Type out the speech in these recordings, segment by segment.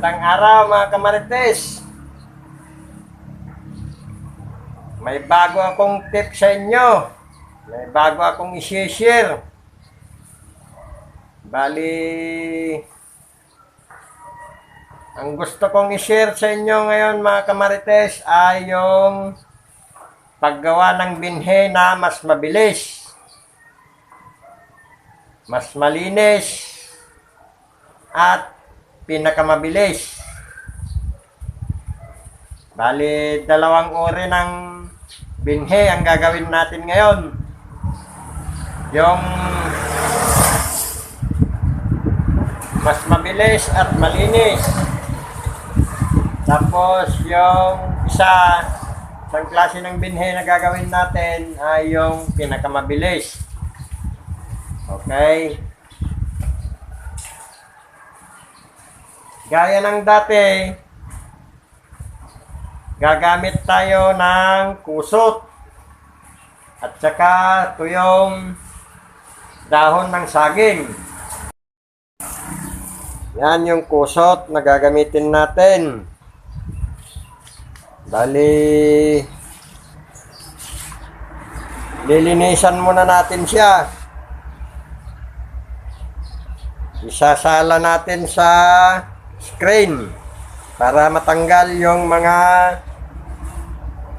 Magandang araw mga kamarites. May bago akong tip sa inyo. May bago akong i-share. Bali, ang gusto kong i-share sa inyo ngayon mga kamarites ay yung paggawa ng binhe na mas mabilis, mas malinis, at pinakamabilis. Bali, dalawang uri ng binhe ang gagawin natin ngayon. Yung mas mabilis at malinis. Tapos yung isang klase ng binhe na gagawin natin ay yung pinakamabilis. Okay? Gaya ng dati, gagamit tayo ng kusot at saka tuyong dahon ng saging. Yan yung kusot na gagamitin natin. Bali, lilinisan muna natin siya. Isasala natin sa screen para matanggal yung mga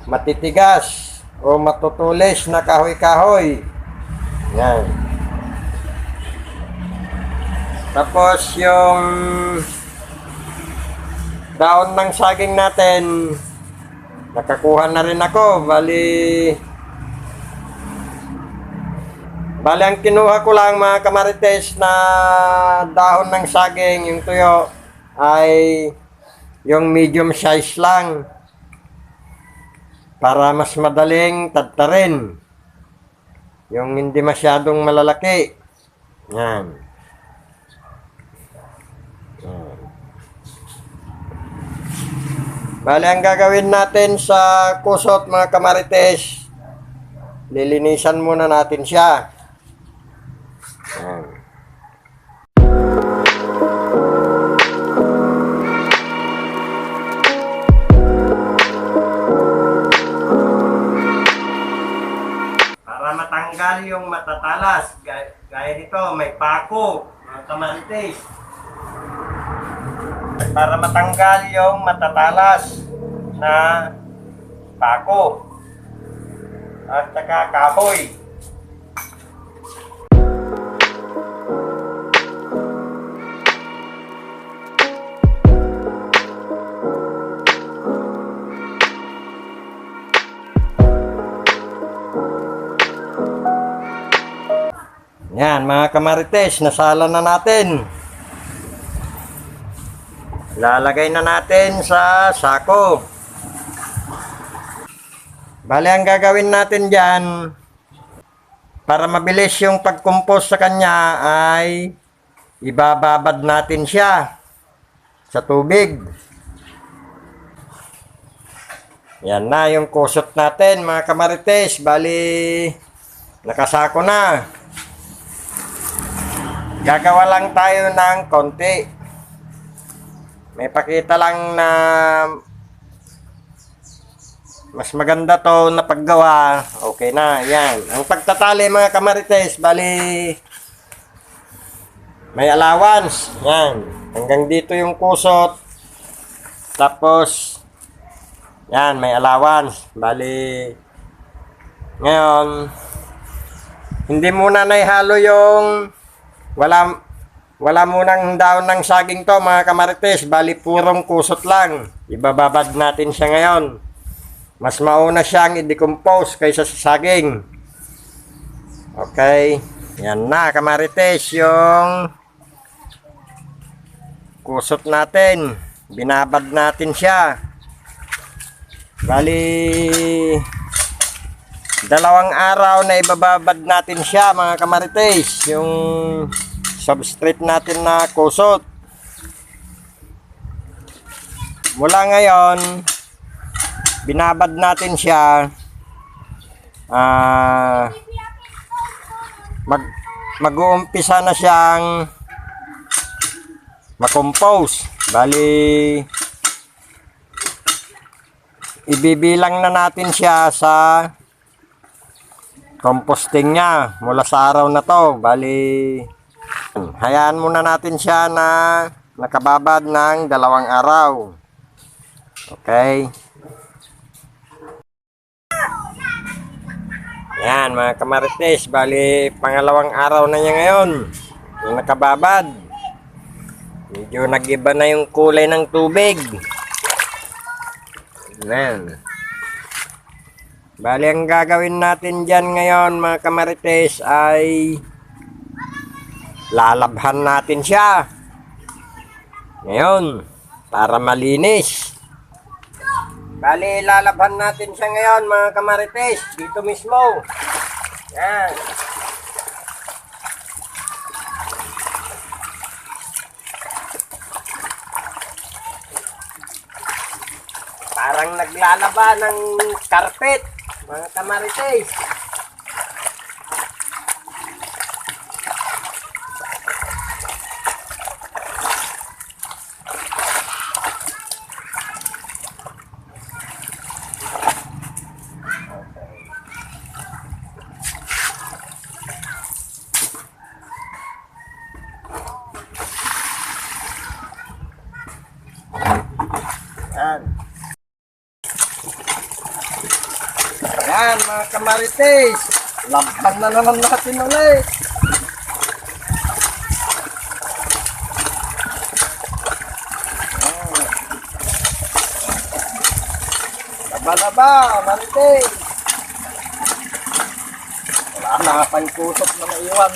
matitigas o matutulis na kahoy-kahoy. Yan. Tapos yung daon ng saging natin, nakakuha na rin ako. Bali ang kinuha ko lang mga kamarites na dahon ng saging, yung tuyo, ay yung medium size lang para mas madaling tadtarin, yung hindi masyadong malalaki. Yan. Bali, ang gagawin natin sa kusot mga kamarites, lilinisan muna natin siya. Yan. Para matanggal yung matatalas, gaya nito, may pako, mga kamarites. Para matanggal yung matatalas na pako at saka kahoy. Yan mga kamarites, nasala na natin. Lalagay na natin sa sako. Bale, ang gagawin natin dyan, para mabilis yung pag-compose sa kanya, ay ibababad natin siya sa tubig. Yan na yung kusot natin mga kamarites. Bali, nakasako na. Gagawa lang tayo ng konti. May pakita lang na mas maganda to na paggawa. Okay na, yan. Ang pagtatali mga kamarites, bali may allowance. Yan. Hanggang dito yung kusot. Tapos, yan, may allowance. Bali, ngayon, hindi muna naihalo yung wala munang daon ng saging to mga kamarites. Bali, purong kusot lang. Ibababad natin siya ngayon. Mas mauna siyang i-decompose kaysa sa saging. Okay. Yan na kamarites yung kusot natin. Binabad natin siya. Bali, 2 araw na ibababad natin siya mga kamarites. Yung substrate natin na kusot. Mula ngayon, binabad natin siya. Mag-uumpisa na siyang makompose. Bali, ibibilang na natin siya sa composting niya mula sa araw na to. Bali, hayaan muna natin siya na nakababad ng 2 araw. Okay. Yan mga kamarites, bali pangalawang araw na niya ngayon yung nakababad. Medyo nag-iba na yung kulay ng tubig. Yan. Bali ang gagawin natin dyan ngayon mga kamarites ay lalabhan natin siya ngayon para malinis. Bali lalabhan natin siya ngayon mga kamarites dito mismo. Yan. Parang naglalaba ng carpet mga kamarites. Yan. Yan mga kamarites, labhan na naman natin ulit. Laba-laba, marites. Wala na pang kusot na naiwan.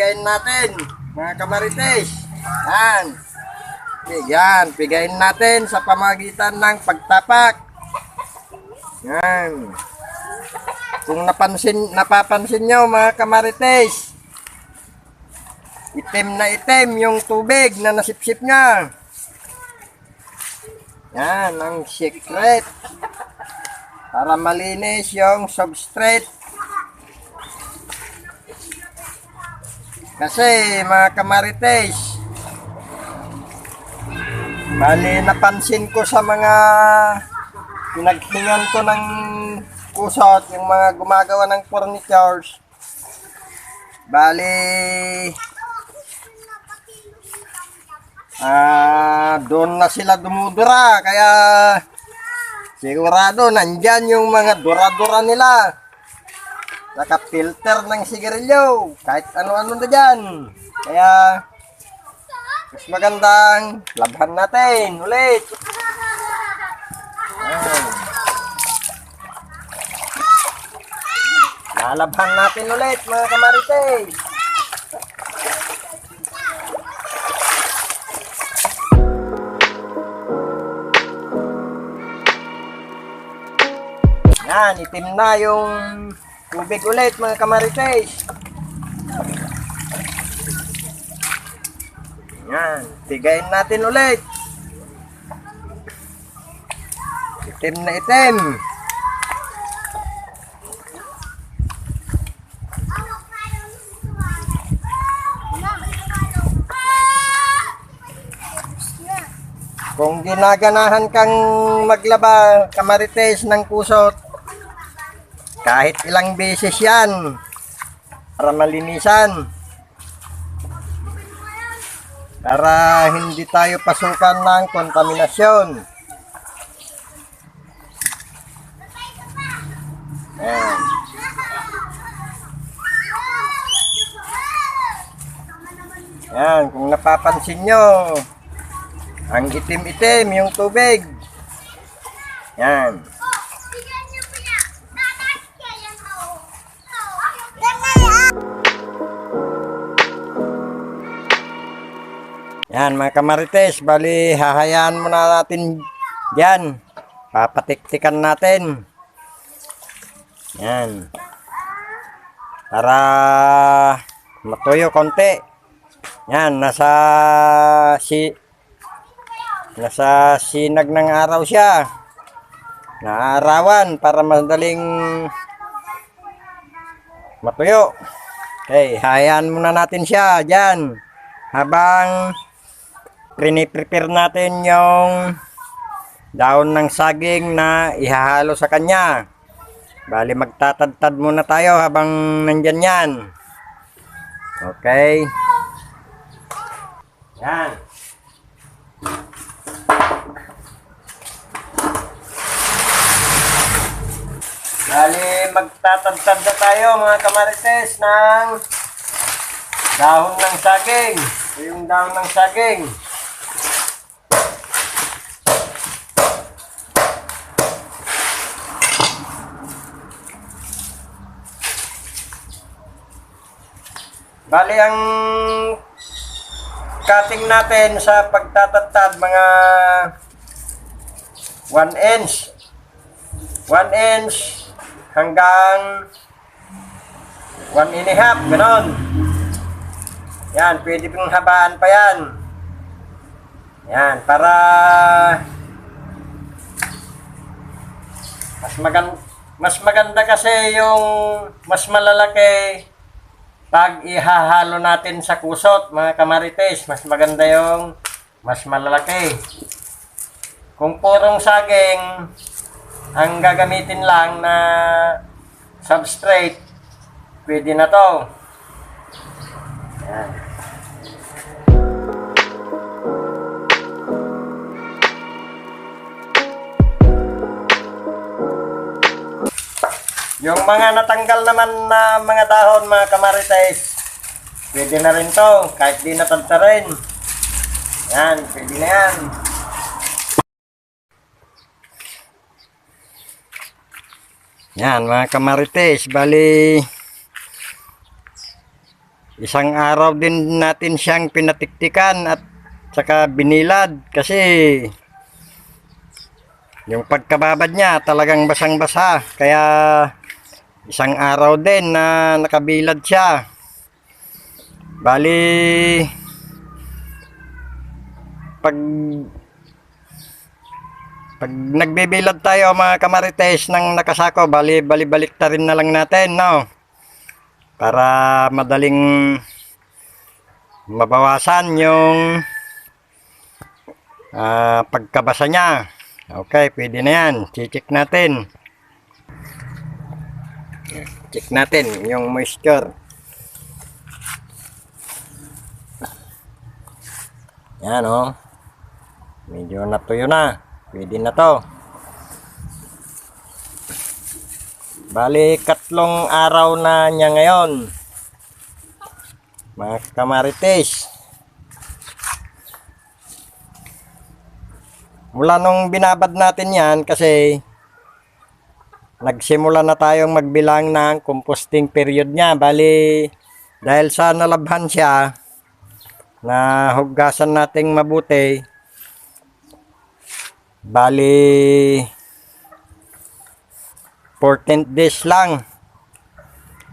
Pigayin natin mga kamarites. Pigayin natin sa pamagitan ng pagtapak. Yan. Kung napapansin nyo mga kamarites, itim na itim yung tubig na nasipsip niya. Yan ang secret para malinis yung substrate. Kasi mga kamarites, bali napansin ko sa mga pinaghingan ko ng kusot, yung mga gumagawa ng furnitures, bali doon na sila dumudura, kaya sigurado nandyan yung mga dura-dura nila. Naka-filter ng sigarilyo, kahit ano-ano na dyan. Kaya mas magandang labhan natin ulit. Lalabhan natin ulit mga kamarites. Yan, itim na yung tubig ulit mga kamarites. Yan, pigayin natin ulit. Itim na itim. Kung ginaganahan kang maglaba kamarites ng kusot, kahit ilang beses yan para malinisan, para hindi tayo pasukan ng kontaminasyon. Ayan. Ayan, kung napapansin nyo, ang itim-itim yung tubig. Ayan. Yan mga kamarites, bali hahayaan muna natin yan. Papatiktikan natin. Yan. Para matuyo konti. Yan, nasa sinag ng araw siya. Naarawan para madaling matuyo. Okay, hayaan muna natin siya dyan. Habang prepare natin yung daon ng saging na ihahalo sa kanya. Bali, magtatadtad muna tayo habang nandyan yan. Okay. Yan. Bali, magtatadtad na tayo mga kamarites ng dahon ng saging. Ito yung dahon ng saging. Bali, ang cutting natin sa pagtatadtad mga 1 inch. 1 inch hanggang 1.5, ganon. Yan, pwede pong habaan pa yan. Yan, para mas maganda kasi yung mas malalaki pag ihahalo natin sa kusot, mga kamarites. Mas maganda yung mas malalaki. Kung purong saging ang gagamitin lang na substrate, pwede na to. Yan. Yung mga natanggal naman na mga dahon, mga kamarites, pwede na rin to, kahit di natadta rin. Yan, pwede na yan. Yan, mga kamarites, bali isang araw din natin siyang pinatiktikan at saka binilad kasi yung pagkababad niya talagang basang-basa, kaya isang araw din na nakabilad siya. Bali, pag nagbibilad tayo mga kamarites ng nakasako, bali-balik ta rin na lang natin, no? Para madaling mabawasan yung pagkabasa niya. Okay, pwede na yan. Check natin. Check natin yung moisture. Yan, oh. Medyo natuyo na. Pwede na to. Bali, 3 araw na niya ngayon, mga kamarites. Mula nung binabad natin yan, kasi nagsimula na tayong magbilang ng composting period niya. Bali, dahil sa nalabhan siya, na hugasan nating mabuti, bali 14 days lang.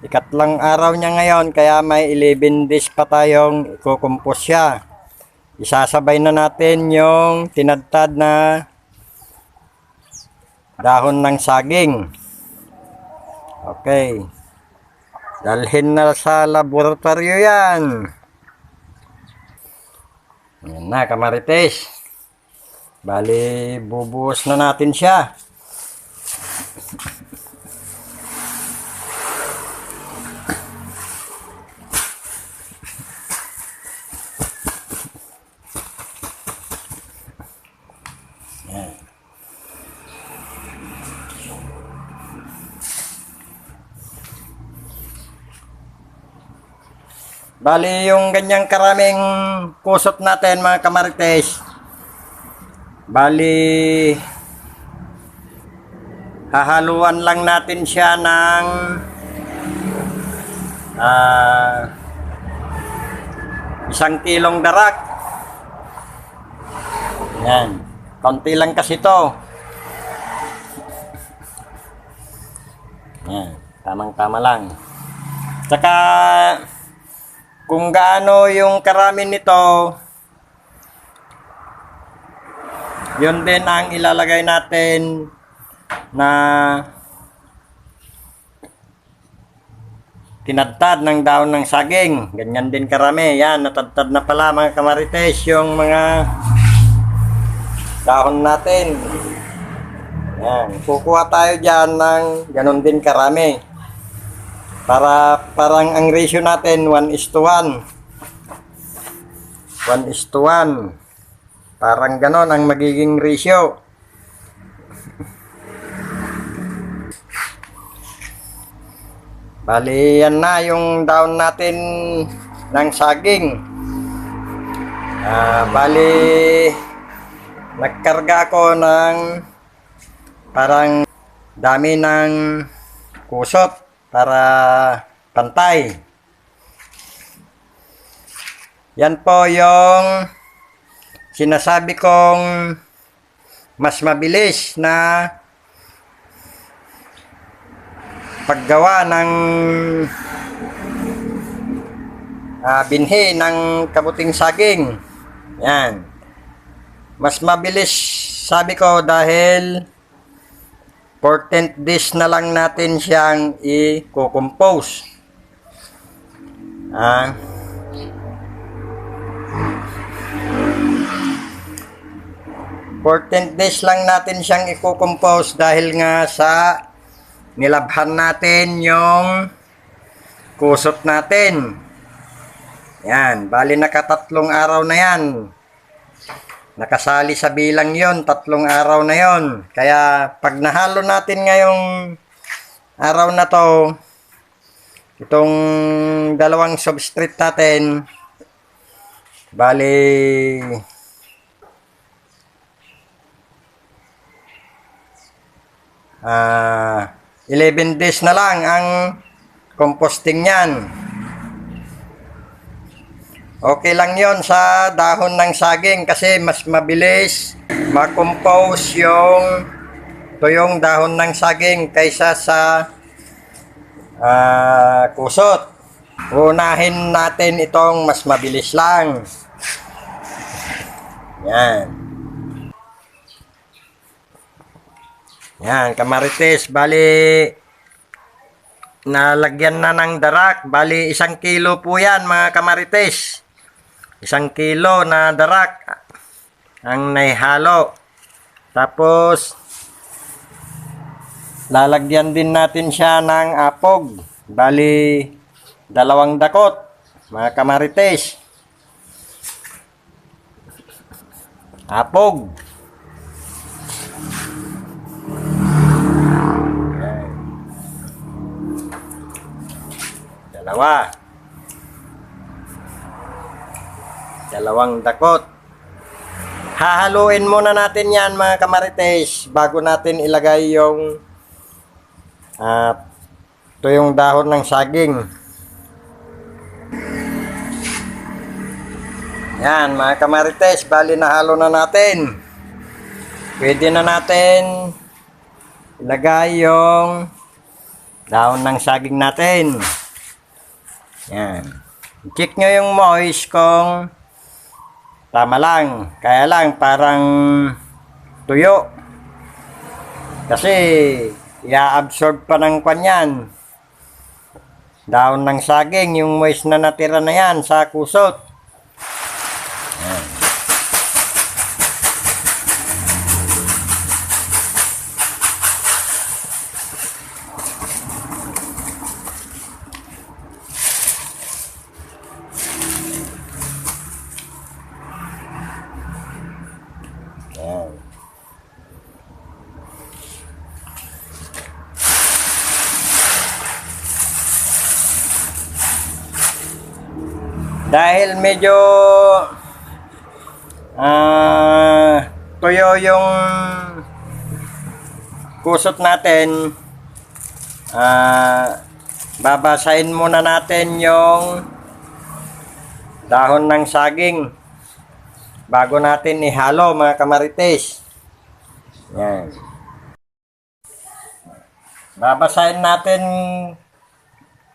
3 araw niya ngayon, kaya may 11 days pa tayong i-compose siya. Isasabay na natin yung tinadtad na dahon ng saging. Okay. Dalhin na sa laboratorio yan. Yan na, kamarites. Bali, bubuhos na natin siya. Bali, yung ganyang karaming kusot natin mga kamarites, bali hahaluan lang natin siya ng 1 kilong darak. Yan, konti lang kasi to. Yan, tamang-tama lang. Tsaka kung gaano yung karami nito, yun din ang ilalagay natin na tinadtad ng dahon ng saging. Ganyan din karami. Yan, natadtad na pala mga kamarites yung mga dahon natin. Yan, kukuha tayo dyan ng ganun din karami. Parang ang ratio natin 1:1. 1:1. Parang ganon ang magiging ratio. Bali, yan na yung dahon natin ng saging. Bali, nagkarga ako ng parang dami ng kusot para pantay. Yan po yung sinasabi kong mas mabilis na paggawa ng binhi ng kabuting saging. Yan. Mas mabilis, sabi ko, dahil 14th days na lang natin siyang i-compose. 14th days lang natin siyang i-compose dahil nga sa nilabhan natin yung kusot natin. Yan, bali nakatatlong araw na yan. Nakasali sa bilang yon, 3 araw na yon. Kaya pag nahalo natin ngayong araw na to, itong dalawang substrate natin, bali 11 days na lang ang composting niyan. Okay lang yon sa dahon ng saging kasi mas mabilis ma-compose yung tuyong dahon ng saging kaysa sa kusot. Unahin natin itong mas mabilis lang. Yan. Yan, kamarites, bali nalagyan na ng darak. Bali 1 kilo po yan mga kamarites. 1 kilo na darak ang naihalo. Tapos lalagyan din natin siya ng apog. Bali 2 dakot mga kamarites. Apog. Dalawang dakot. Hahaluin muna natin yan mga kamarites bago natin ilagay yung ito yung dahon ng saging. Yan mga kamarites, bali nahalo na natin. Pwede na natin ilagay yung dahon ng saging natin. Yan. Check nyo yung moist kung tama lang. Kaya lang parang tuyo. Kasi i-absorb pa ng kanyan. Dahon ng saging, yung moist na natira na yan sa kusot. Yan. Dahil medyo tuyo yung kusot natin, babasahin muna natin yung dahon ng saging bago natin ihalo mga kamarites. Yan. Babasahin natin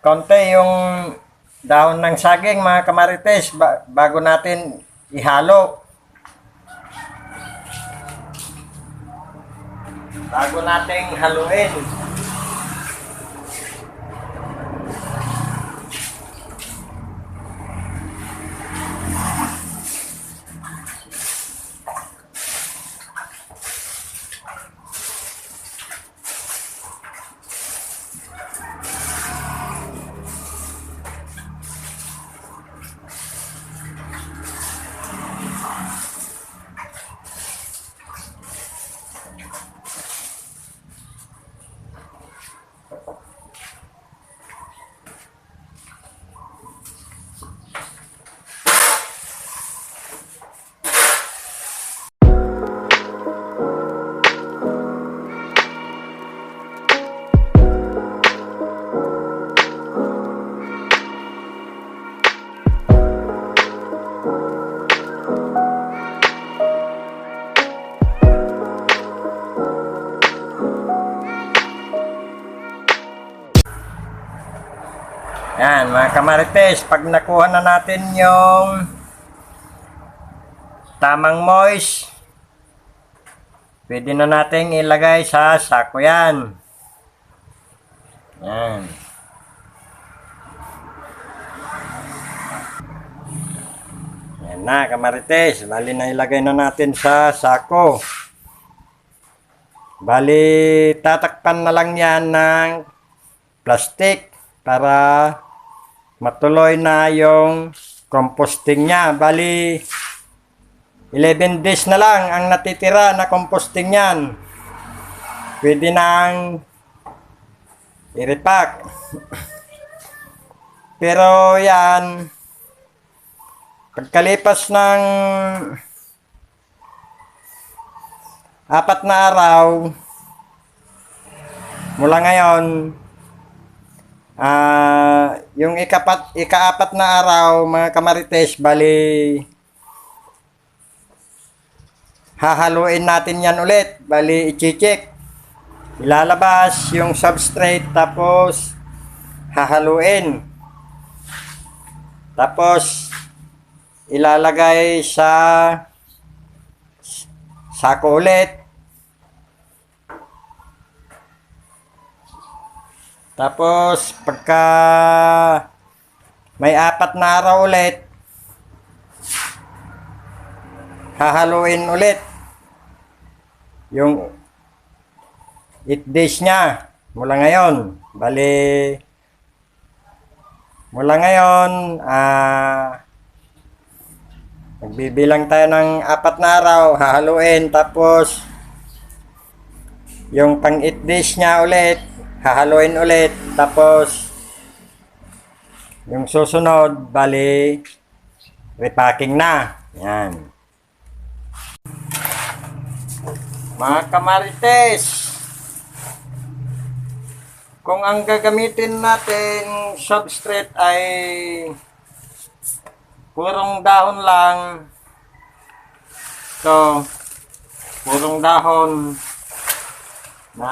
konti yung dahon ng saging mga kamarites bago natin ihalo. Bago nating haluin. Yan mga kamarites, pag nakuha na natin yung tamang moist, pwede na nating ilagay sa sako yan. Yan. Yan na kamarites, bali na ilagay na natin sa sako. Bali tatakpan na lang yan ng plastic para matuloy na yung composting niya. Bali 11 days na lang ang natitira na composting niyan. Pwede nang i-repack. Pero yan, pagkalipas ng 4 na araw mula ngayon, yung ika-4 na araw mga kamarites, bali hahaluin natin yan ulit. Bali i-check, ilalabas yung substrate, tapos hahaluin, tapos ilalagay sa sako ulit. Tapos pagka may 4 na araw ulit, hahaluin ulit yung 8 days niya mula ngayon. Bali mula ngayon magbibilang tayo ng 4 na araw, hahaluin, tapos yung pang 8 days niya ulit hahaluin ulit, tapos yung susunod bali repacking na. Yan mga kamarites, kung ang gagamitin natin substrate ay purong dahon lang, so purong dahon na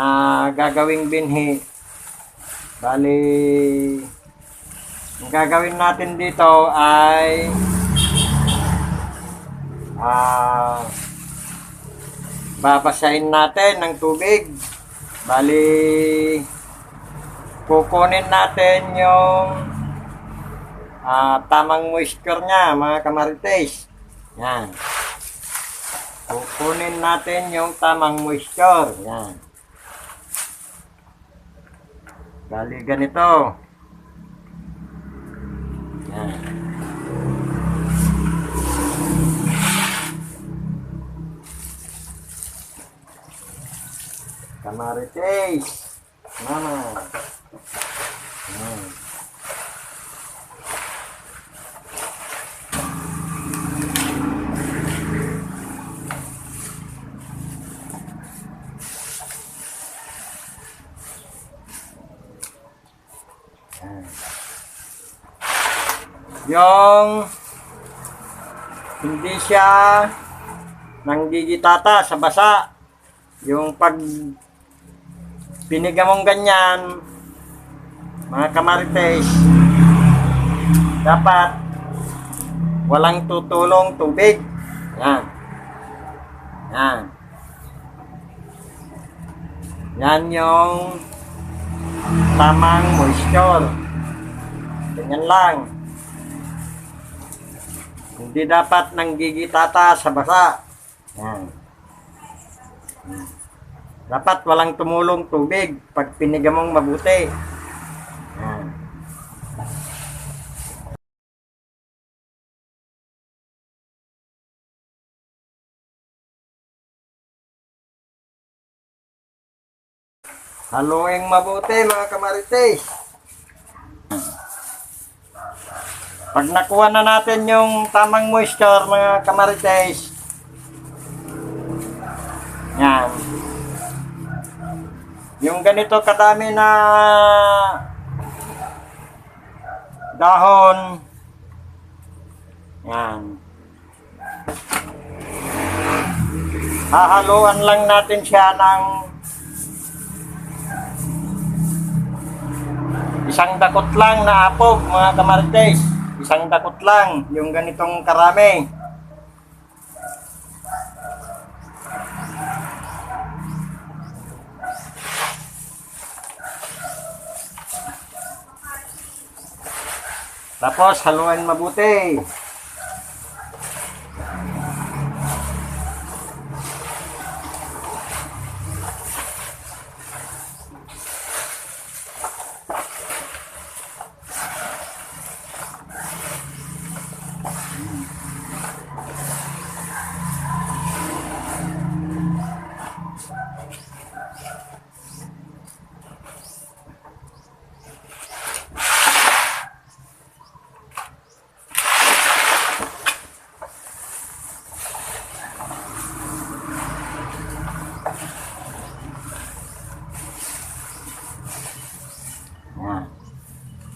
gagawing binhi, bali ang gagawin natin dito ay babasahin natin ng tubig. Bali kukunin natin yung tamang moisture nya mga kamarites. Yan, kukunin natin yung tamang moisture. Yan, bali ganito. Yan. Kamarites, mama. Yan. Yung hindi siya nanggigitata sa basa, yung pag piniga mong ganyan mga kamarites, dapat walang tutulong tubig. Yan. Yan. Yan yung tamang moisture. Ganyan lang. Hindi dapat nanggigitata sa basa. Yan. Dapat walang tumulong tubig pag piniga mong mabuti. Yan. Haluin mabuti mga kamarites. Pag nakuha na natin yung tamang moisture mga kamarites, yan. Yung ganito kadami na dahon, yan. Hahaluan lang natin siya ng isang dakot lang na apog mga kamarites. Isang dakot lang yung ganitong karami. Tapos haluan mabuti.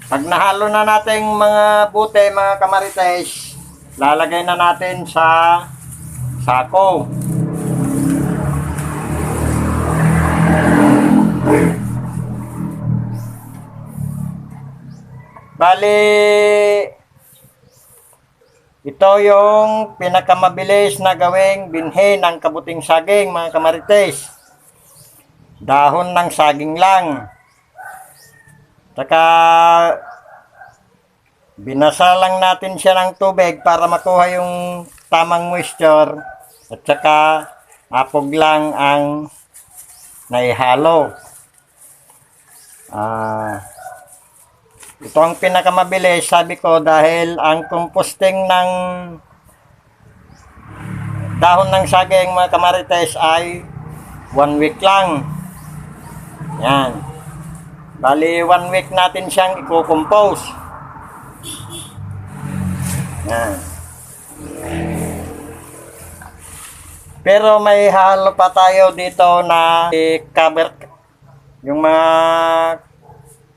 Pag nahalo na natin mga bute, mga kamarites, lalagay na natin sa sako. Bali, ito yung pinakamabilis na gawing binhi ng kabuting saging, mga kamarites. Dahon ng saging lang. Saka binasa lang natin siya ng tubig para makuha yung tamang moisture. At saka apog lang ang naihalo. Ito ang pinakamabilis, sabi ko, dahil ang composting ng dahon ng saging, mga kamarites, ay 1 week lang. Yan. Bali, 1 week natin siyang i-compose. Yan. Pero may halo pa tayo dito na cover, yung mga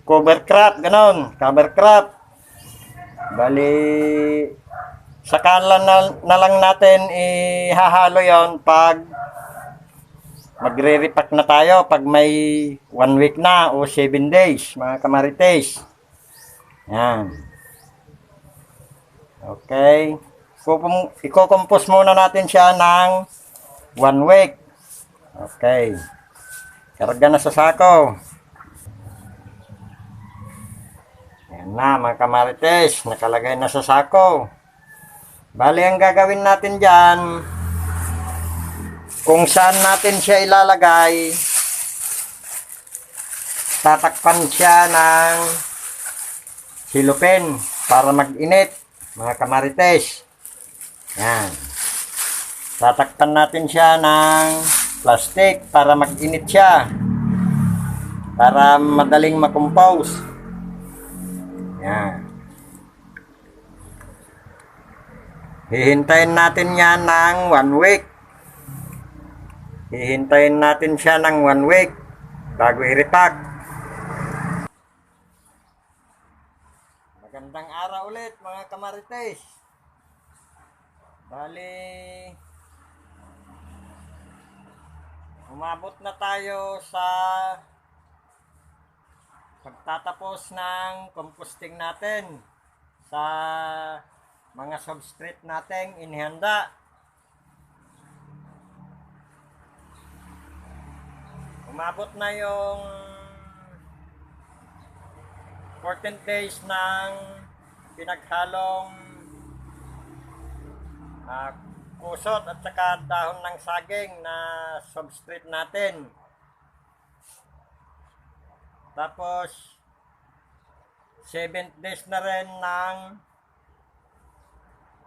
cover crop, ganon, cover crop. Bali, saka na lang natin ihahalo yon pag magre-repack na tayo, pag may 1 week na o 7 days, mga kamarites. Yan. Okay. Iko-compose muna natin siya ng 1 week. Okay. Karga na sa sako. Yan na mga kamarites, nakalagay na sa sako. Bali, ang gagawin natin dyan, kung saan natin siya ilalagay, tatakpan siya ng silupin para mag-init, mga kamarites. Yan. Tatakpan natin siya ng plastic para mag-init siya, para madaling makompose. Yan. Hihintayin natin yan ng 1 week. Hihintayin natin siya ng 1 week bago i-repack. Magandang araw ulit mga kamarites. Bali, umabot na tayo sa pagtatapos ng composting natin sa mga substrate nating inihanda. Umabot na yung 14 days ng pinaghalong kusot at saka dahon ng saging na substrate natin. Tapos 7 days na rin ng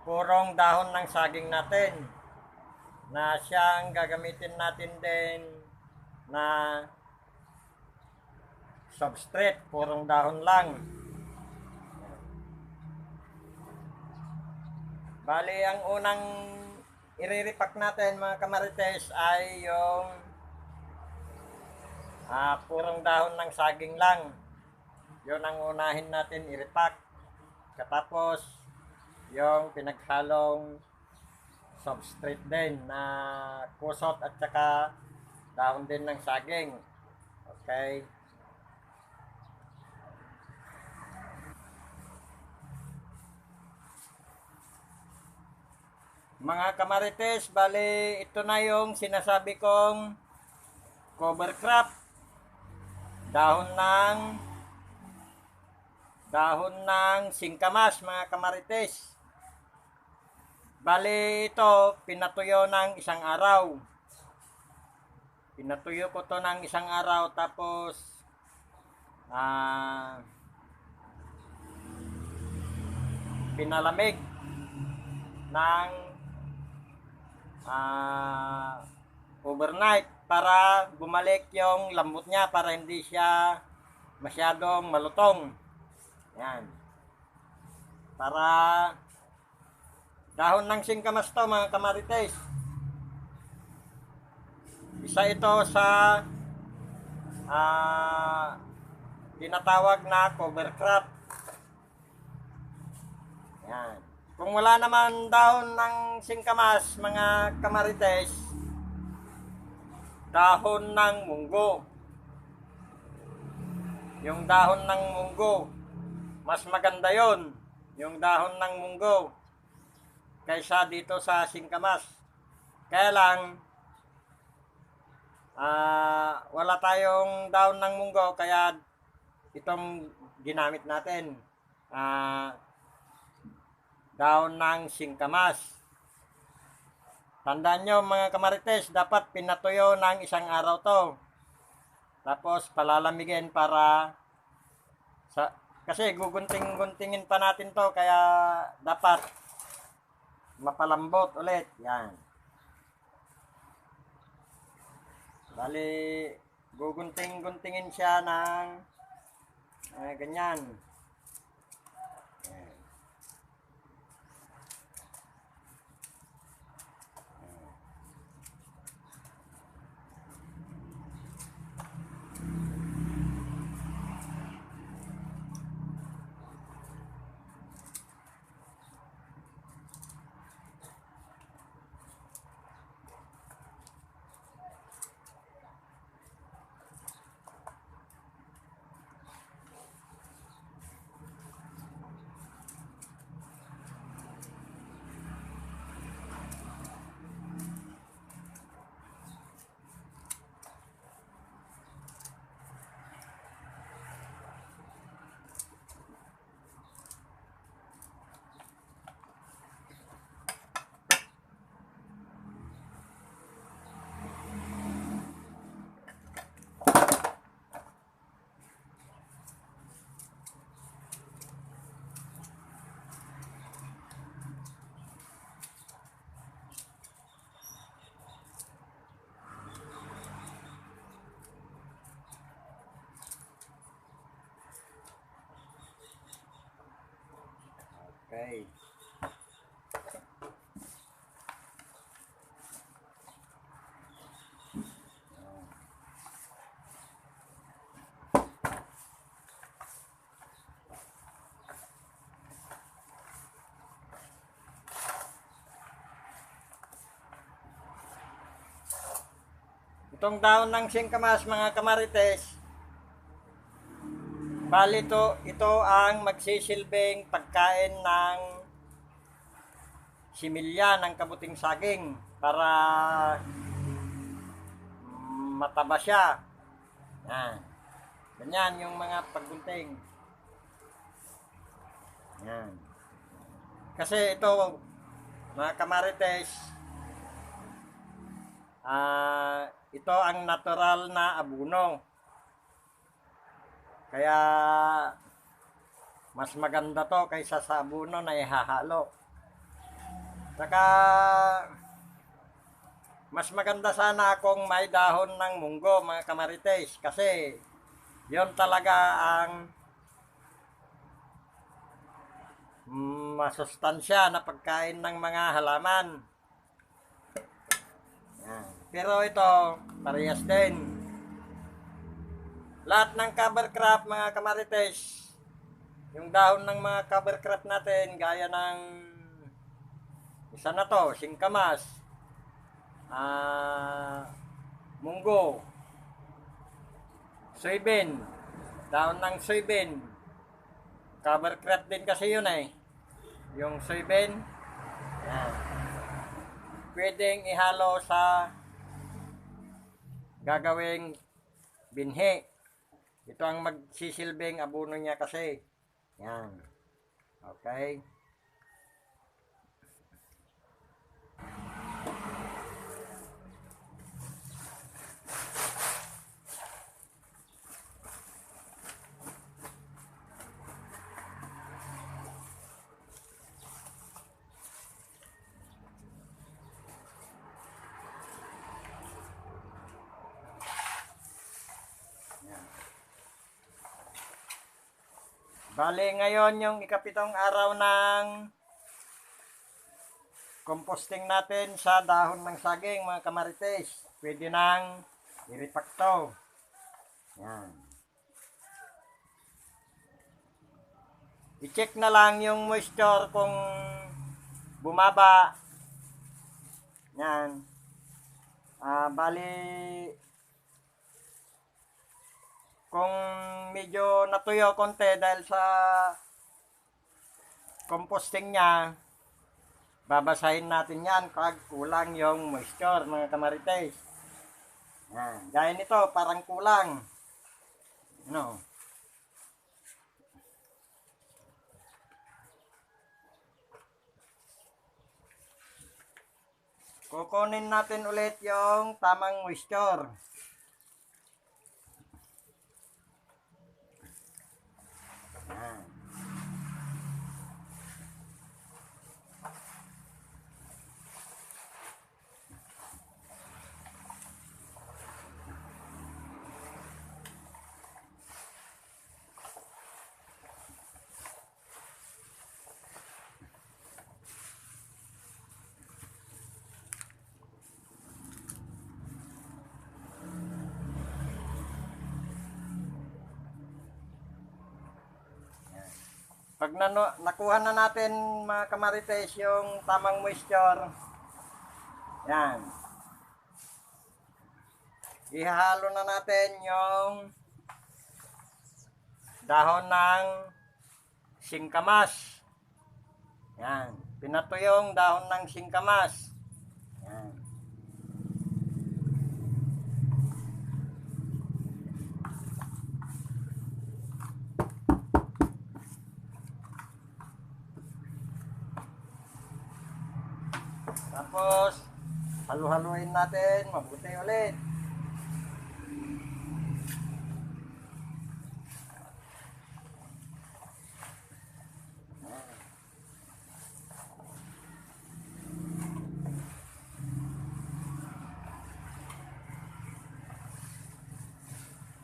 purong dahon ng saging natin na siyang gagamitin natin din na substrate, purong dahon lang. Bali, ang unang iriripak natin mga kamarites ay yung purong dahon ng saging lang. Yun ang unahin natin iripak. Katapos yung pinaghalong substrate din na kusot at saka dahon din ng saging. Okay. Mga kamarites, bali ito na yung sinasabi kong cover crop. Dahon ng singkamas mga kamarites. Bali ito pinatuyo ng isang araw. Pinatuyo ko to ng isang araw tapos pinalamig ng overnight para bumalik yung lambot niya, para hindi siya masyadong malutong. Yan. Para dahon ng singkamas to mga kamarites. Isa ito sa tinatawag na cover crop. Yan. Kung wala naman dahon ng singkamas mga kamarites, dahon ng munggo. Yung dahon ng munggo, mas maganda yon, yung dahon ng munggo, kaysa dito sa singkamas. Kaya lang, wala tayong dahon ng munggo, kaya itong ginamit natin, dahon ng singkamas. Tandaan nyo mga kamarites, dapat pinatuyo ng isang araw to. Tapos palalamigin para kasi gugunting-guntingin pa natin to, kaya dapat mapalambot ulit. Yan. Bali, gugunting-guntingin siya ng ganyan. Yan. Okay. Itong dahon ng singkamas mga kamarites, Bali ito ang magsisilbing pagkain ng similya ng kabuting saging para mataba siya. Yan. Ganyan yung mga paggunting. Yan. Kasi ito, mga kamarites, ito ang natural na abuno. Kaya mas maganda to kaysa sa abuno na ihahalo. Saka mas maganda sana kung may dahon ng munggo, mga kamarites, kasi yon talaga ang masustansya na pagkain ng mga halaman. Yan. Pero ito, parehas din. Lahat ng cover crop, mga kamarites, yung dahon ng mga cover crop natin, gaya ng isa na to, singkamas, munggo, soybean, dahon ng soybean, cover crop din kasi yun eh. Yung soybean, yan. Pwedeng ihalo sa gagawing binhi. Ito ang magsisilbing abono niya kasi. Yan. Okay. Bali ngayon yung ikapitong araw ng composting natin sa dahon ng saging, mga kamarites. Pwede nang i-repacto. Yan. I-check na lang yung moisture kung bumaba. Yan. Bali kung medyo natuyo konti dahil sa composting niya, babasahin natin yan pag kulang yung moisture, mga kamarites. Yan. Gaya nito, parang kulang. Ano? Kukunin natin ulit yung tamang moisture. Yan. Pag nakuha na natin, mga kamarites, yung tamang moisture, yan. Ihahalo na natin yung dahon ng singkamas. Yan. Pinatuyong dahon ng singkamas. Yan. Tapos, halu-haluin natin mabuti ulit.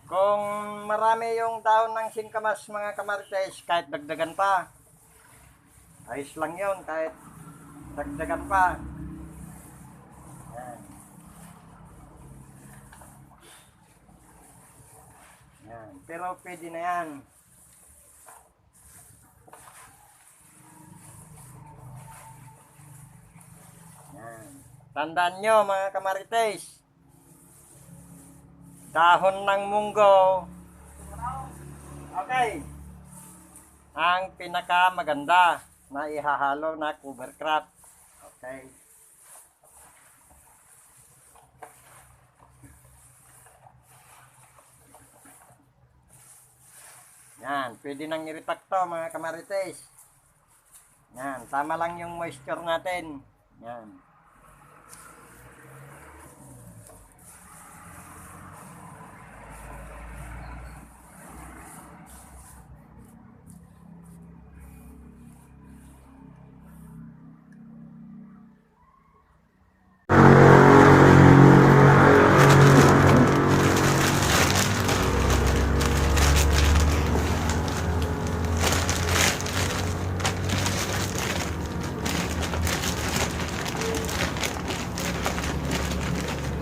Kung marami yung dahon ng singkamas, mga kamarites, kahit dagdagan pa, ayos lang yun, kahit dagdagan pa. Yan. Yan. Pero pwede na yan. Yan. Tandaan nyo, mga kamarites, dahon ng munggo Okay. Ang pinakamaganda na ihahalo na cover crop. Okay. Yan, pwede nang i-repack to mga kamarites. Yan, tama lang yung moisture natin. Yan.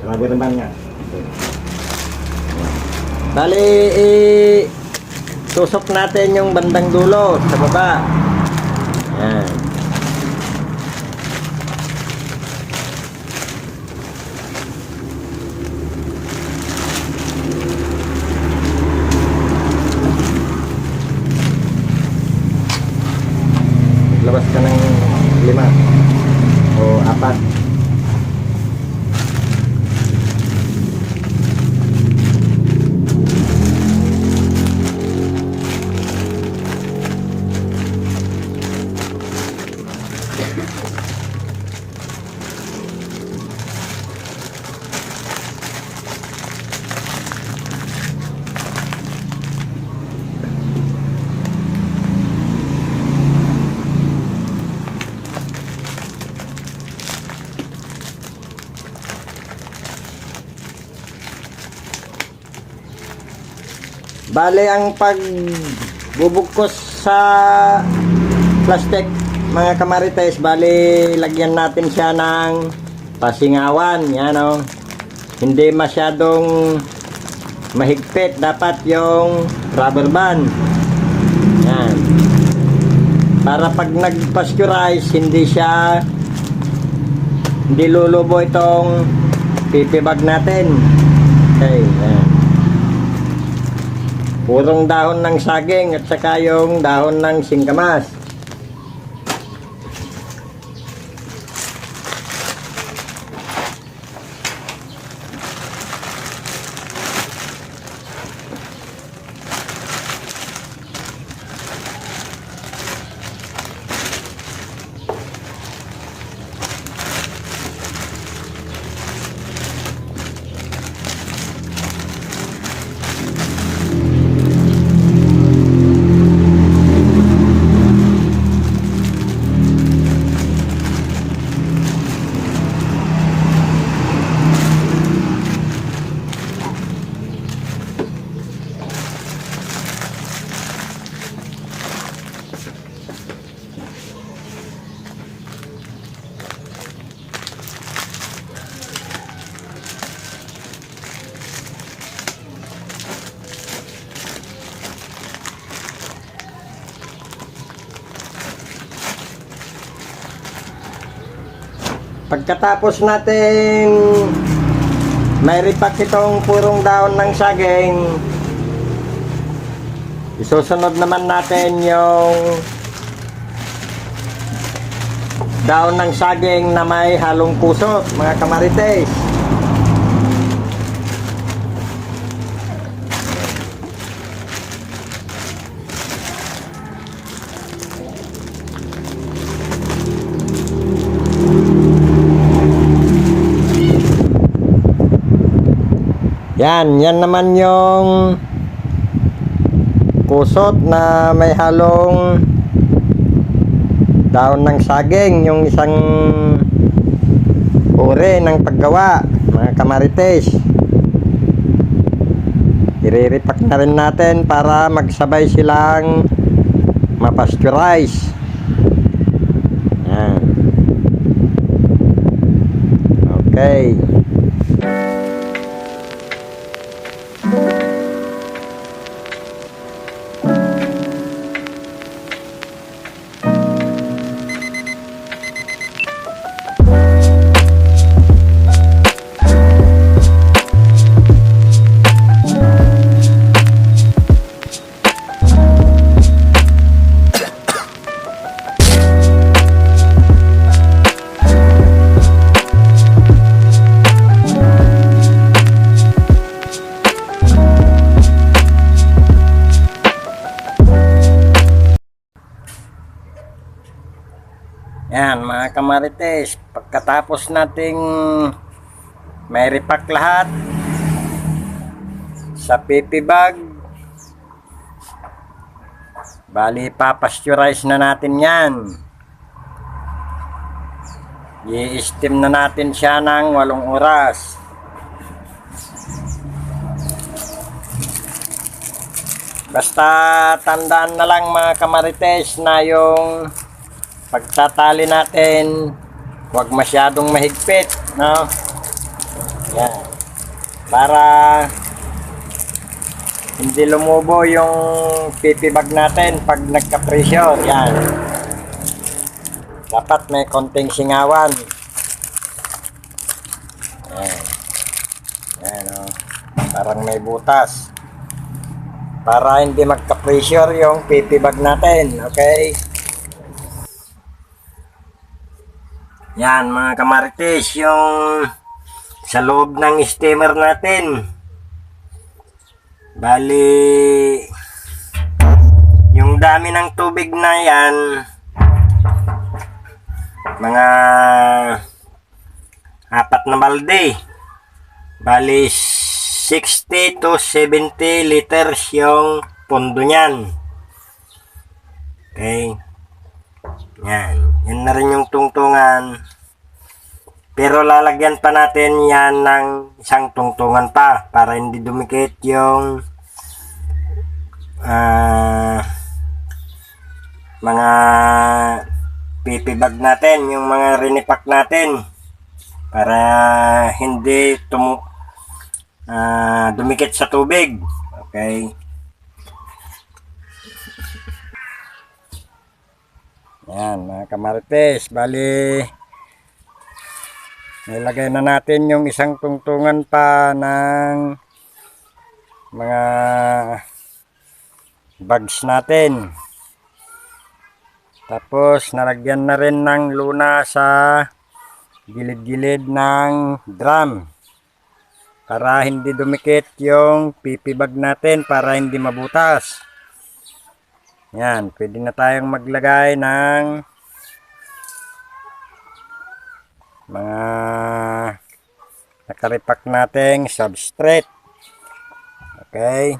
Lagu teman nga. Bali, tusok natin yung bandang dulo sa baba. Yan. Labas ka ng 5 o 4. Bale, ang pagbubugkos sa plastic, mga kamarites, bale, lagyan natin siya ng pasingawan. Yan o. Hindi masyadong mahigpit. Dapat yung rubber band. Yan. Para pag nag-pasteurize, hindi lulubo itong pipi bag natin. Okay, yan. Purong dahon ng saging at saka yung dahon ng singkamas. Pagkatapos natin may repack itong purong dahon ng saging, isusunod naman natin yung dahon ng saging na may halong kusot, mga kamarites. Yan naman yung kusot na may halong dahon ng saging, yung isang uri ng paggawa, mga kamarites. I-repack na rin natin para magsabay silang mapasteurize. Yan. Okay. Yan mga kamarites, pagkatapos nating may repack lahat sa PP bag, bali papasteurize na natin yan. I-steam na natin siya ng 8 oras. Basta tandaan na lang mga kamarites na yung pagtatali natin huwag masyadong mahigpit, no? Yan. Para hindi lumubo yung PP bag natin pag nagka-pressure. Yan. Dapat may konting singawan. Yan. Yan, oh. Parang may butas. Para hindi magka-pressure yung PP bag natin. Okay? Yan mga kamarites, yung sa loob ng steamer natin. Bali, yung dami ng tubig na yan, mga 4 na balde. Bali, 60 to 70 liters yung pondo niyan. Okay. Yan. Yan na rin yung tungtungan. Pero lalagyan pa natin yan ng isang tungtungan pa para hindi dumikit yung mga PP bag natin, yung mga rinipack natin, para hindi dumikit sa tubig. Okay. Yan mga kamarites, bali nilagay na natin yung isang tungtungan pa ng mga bags natin. Tapos nalagyan na rin ng luna sa gilid-gilid ng drum para hindi dumikit yung PP bag natin, para hindi mabutas. Yan, pwede na tayong maglagay ng mga nakaripak nating substrate. Okay.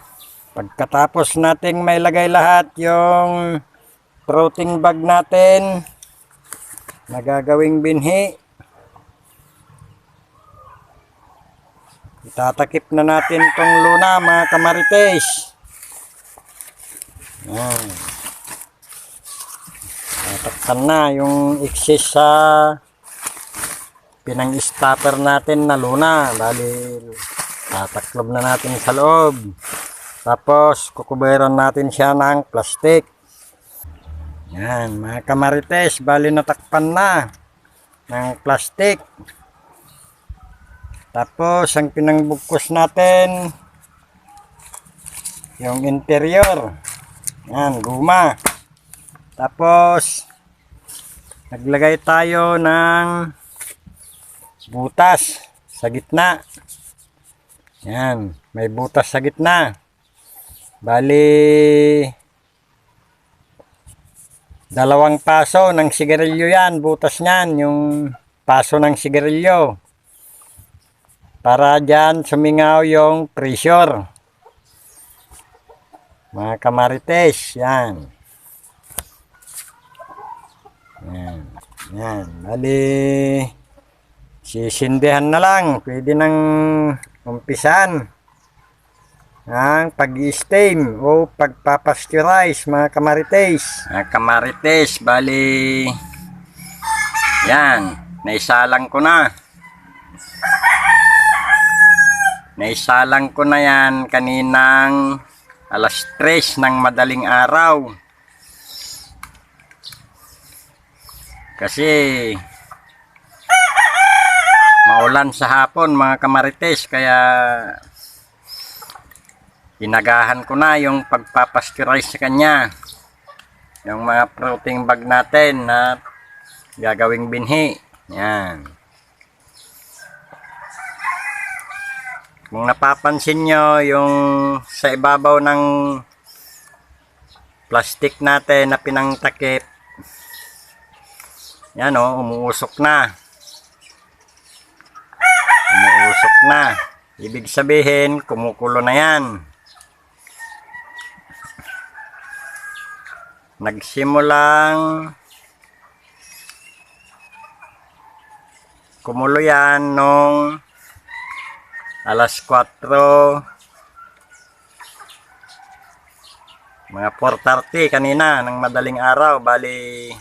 Pagkatapos nating may lagay lahat yung protein bag natin na gagawing binhi, itatakip na natin tong luna mga kamarites. Yan. Tatakpan na yung excess sa pinang-stopper natin na luna. Bali, tataklob na natin sa loob. Tapos, kukuberan natin siya ng plastic. Yan, mga kamarites, bali natakpan na ng plastic. Tapos, ang pinangbugkos natin, yung interior. Yan, guma. Tapos, naglagay tayo ng butas sa gitna. Yan, may butas sa gitna. Bali, 2 paso ng sigarilyo yan, butas niyan, yung paso ng sigarilyo. Para dyan sumingaw yung pressure. Mga kamarites, yan. Yan. Yan. Bali, sisindihan na lang. Pwede nang umpisan ang pag-steam o pagpapasteurize mga kamarites. Mga kamarites, bali, yan. Naisalang ko na. Naisalang ko na yan kaninang alas 3 ng madaling araw. Kasi maulan sa hapon mga kamarites, kaya inagahan ko na yung pagpapasteurize sa kanya. Yung mga protein bag natin na gagawing binhi. Yan. Kung napapansin nyo, yung sa ibabaw ng plastic natin na pinangtakip, Yan o, umuusok na. Umuusok na. Ibig sabihin, kumukulo na yan. Nagsimulang kumulo yan nung alas 4, mga 4:30 kanina ng madaling araw. Bali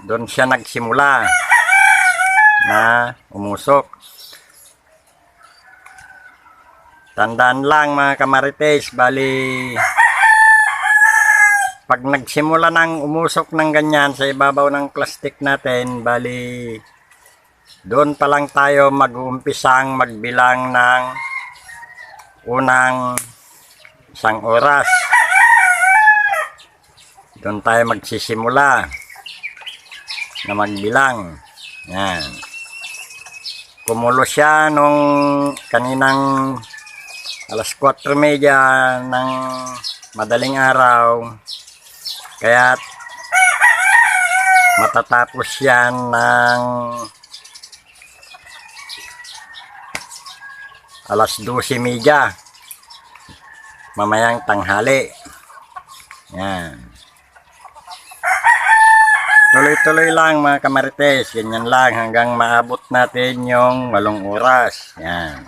doon siya nagsimula na umusok. Tandaan lang mga kamarites, bali pag nagsimula ng umusok ng ganyan sa ibabaw ng plastic natin, bali doon pa lang tayo mag-uumpisang magbilang ng unang 1 oras. Doon tayo magsisimula na magbilang. Yan. Kumulo siya nung kaninang alas 4:30 ng madaling araw. Kaya matatapos yan ng alas 12:30 mamayang tanghali. Yan. Tuloy-tuloy lang mga kamarites, ganyan lang hanggang maabot natin yung 8 oras. Yan.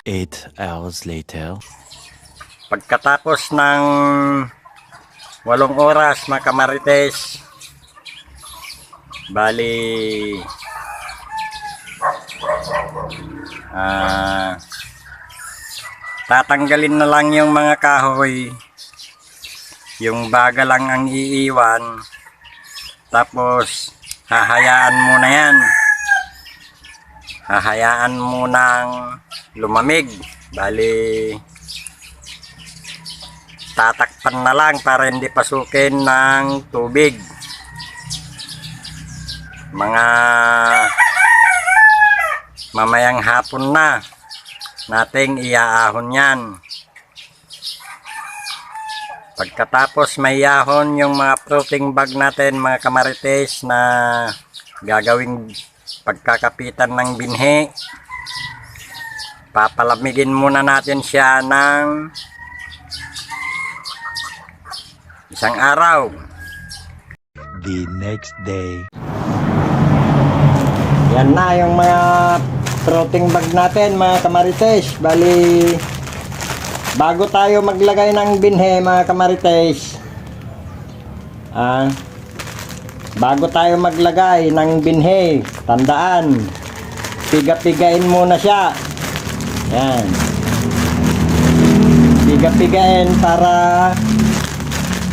8 hours later. Pagkatapos ng 8 oras mga kamarites, bali tatanggalin na lang yung mga kahoy, yung baga lang ang iiwan. Tapos hahayaan muna yan, hahayaan munang lumamig. Bali tatakpan na lang para hindi pasukin ng tubig. Mga mamayang hapon na nating iaahon yan. Pagkatapos may yahon yung mga fruiting bag natin mga kamarites na gagawing pagkakapitan ng binhi, papalamigin muna natin siya ng 1 araw. The next day. Yan na yung mga fruiting bag natin mga kamarites. Bali bago tayo maglagay ng binhe mga kamarites, bago tayo maglagay ng binhe, tandaan, piga-pigain muna siya. Yan. Piga-pigain para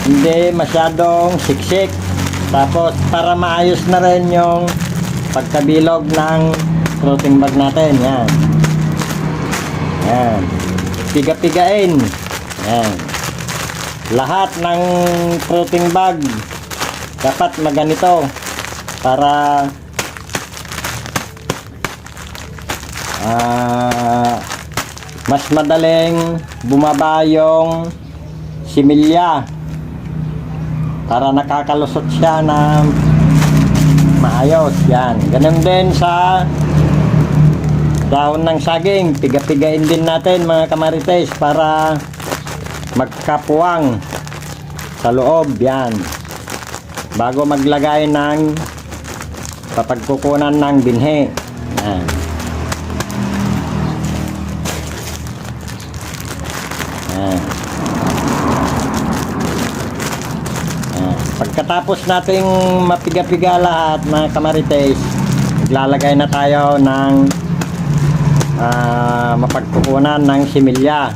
hindi masyadong siksik. Tapos para maayos na rin yung pagkabilog ng fruiting bag natin. Yan. Yan. Piga-pigain. Yan. Lahat ng fruiting bag dapat maganito para mas madaling bumaba yung similya, para nakakalusot siya na maayos. Yan. Ganun din sa dahon ng saging, piga-pigain din natin mga kamarites para magkapuwang sa loob. Yan. Bago maglagay ng papagkukunan ng binhe. Yan. Yan. Yan. Pagkatapos nating mapiga-piga lahat mga kamarites, maglalagay na tayo ng mapagkukunan ng similya.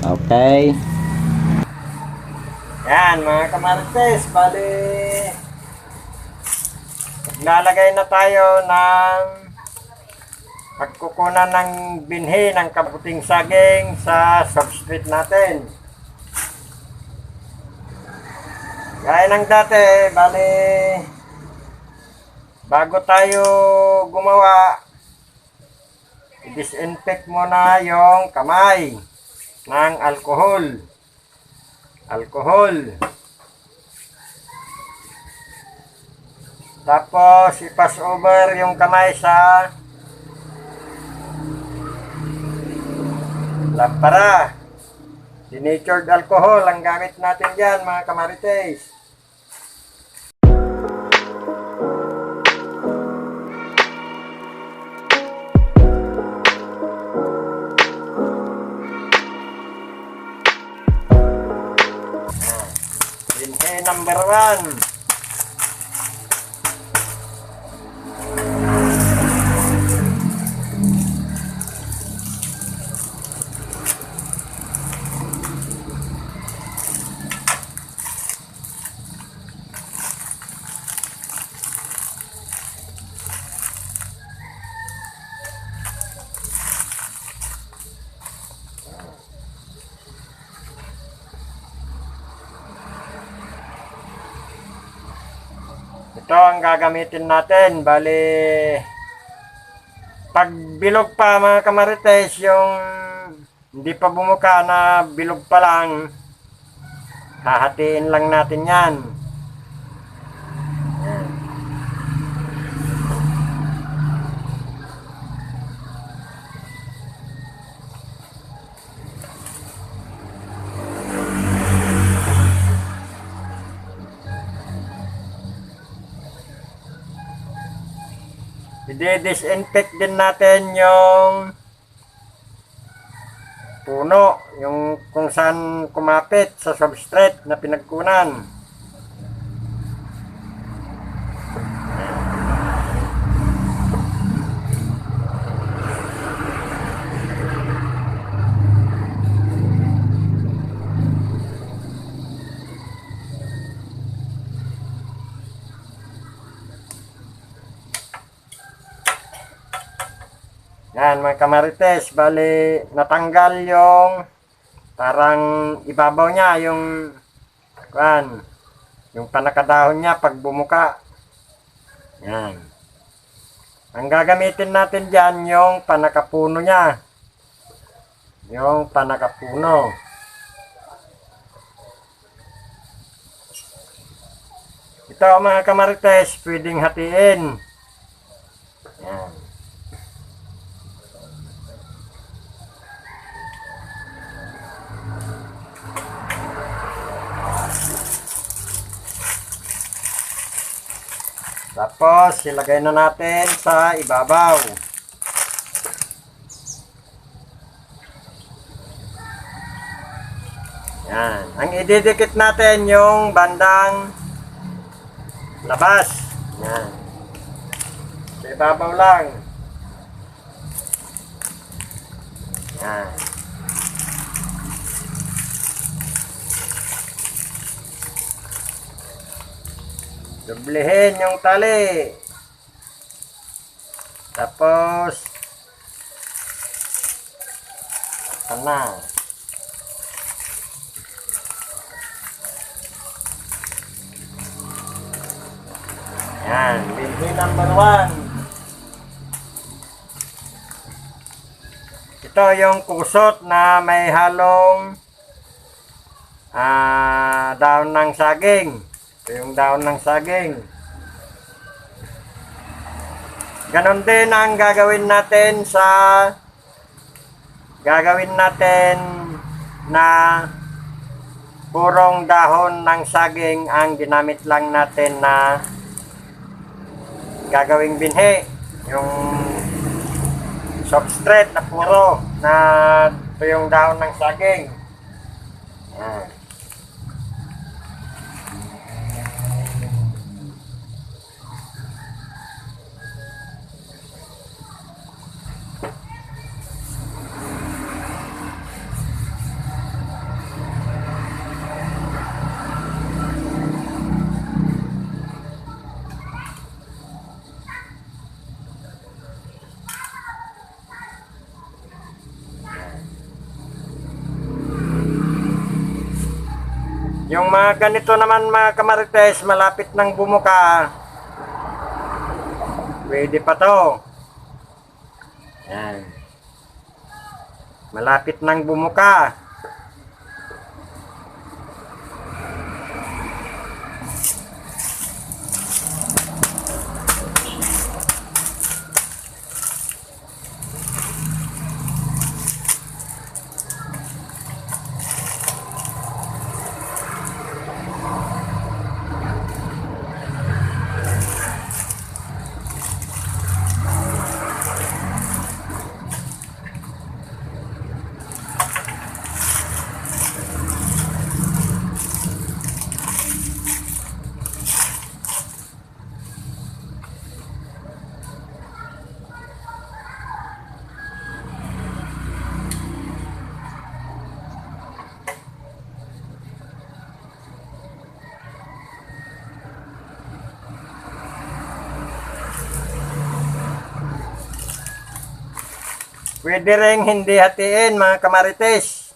Okay. Yan mga kamarites, bali lalagay na tayo ng pagkukunan ng binhi ng kabuting saging sa substrate natin. Gaya ng dati, bali bago tayo gumawa, i-disinfect muna yung kamay ng alcohol. Tapos, i-pass over yung kamay sa lampara. Denatured alcohol ang gamit natin dyan, mga kamarites. Binhe number 1. Ito ang gagamitin natin. Bali, pag bilog pa mga kamarites, yung hindi pa bumuka na bilog pa lang, hahatiin lang natin yan. Yan. I-disinfect din natin yung puno, yung kung saan kumapit sa substrate na pinagkunan. Yan mga kamarites, bali natanggal yung parang ibabaw niya, yung panakadahon niya pag bumuka. Yan. Ang gagamitin natin dyan yung panakapuno niya. Yung panakapuno. Ito mga kamarites, pwedeng hatiin. Yan. Tapos, ilagay na natin sa ibabaw. Yan. Ang ididikit natin yung bandang labas. Yan. Sa ibabaw lang. Yan. Doblehin yung tali. Tapos na. Yan, binhi number 1. Ito yung kusot na may halong daon ng saging. Ito yung daon ng saging. Ganon din ang gagawin natin na purong dahon ng saging ang ginamit lang natin na gagawing binhi. Yung substrate na puro na ito yung dahon ng saging. Yan. Yung mga ganito naman mga kamarites, malapit ng bumuka, pwede pa to. Yan. Malapit ng bumuka. Pwede rin hindi hatiin mga kamarites.